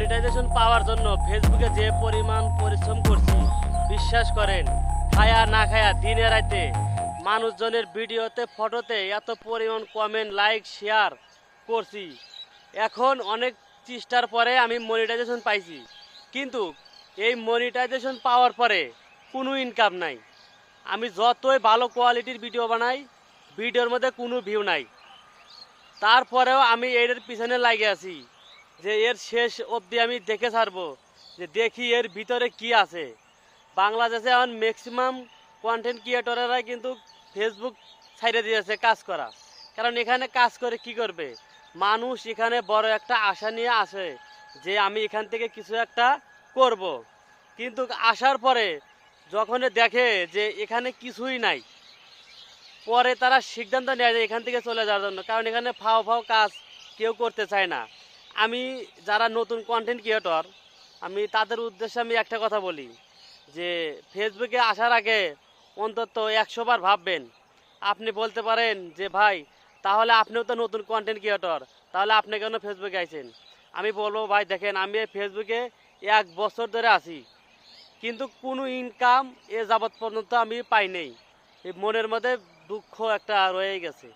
Monetization পাওয়ার জন্য ফেসবুকে যে পরিমাণ পরিশ্রম করছি বিশ্বাস করেন, খায়া না খায়া দিনে রাতে মানুষজনের ভিডিওতে ফটোতে এত পরিমাণ কমেন্ট লাইক শেয়ার করছি। এখন অনেক চেষ্টার পরে আমি মনিটাইজেশন পাইছি, কিন্তু এই মনিটাইজেশন পাওয়ার পরে কোনো ইনকাম নাই। আমি যতই ভালো কোয়ালিটির ভিডিও বানাই, ভিডিওর মধ্যে কোনো ভিউ নাই। তারপরেও আমি এর পিছনে লাগে আছি যে এর শেষ অবধি আমি দেখে ছাড়বো, যে দেখি এর ভিতরে কি আছে। বাংলাদেশে এখন ম্যাক্সিমাম কন্টেন্ট ক্রিয়েটরেরাই কিন্তু ফেসবুক ছাইড়ে দিয়েছে কাজ করা, কারণ এখানে কাজ করে কি করবে মানুষ? এখানে বড় একটা আশা নিয়ে আসে যে আমি এখান থেকে কিছু একটা করব, কিন্তু আসার পরে যখন দেখে যে এখানে কিছুই নাই, পরে তারা সিদ্ধান্ত নেয় যে এখান থেকে চলে যাওয়ার জন্য, কারণ এখানে ফাও ফাও কাজ কেউ করতে চায় না। আমি যারা নতুন কন্টেন্ট ক্রিয়েটর, আমি তাদের উদ্দেশ্যে আমি একটা কথা বলি যে ফেসবুকে আসার আগে অন্তত 100 বার ভাববেন। আপনি বলতে পারেন যে ভাই তাহলে আপনিও তো নতুন কন্টেন্ট ক্রিয়েটর, তাহলে আপনি কেন ফেসবুকে আইছেন? আমি বলবো ভাই দেখেন, আমি এই ফেসবুকে 1 বছর ধরে আছি, কিন্তু কোনো ইনকাম এ যাবৎ পর্যন্ত আমি পাই নাই। এই মনের মধ্যে দুঃখ একটা রয়ে গেছে।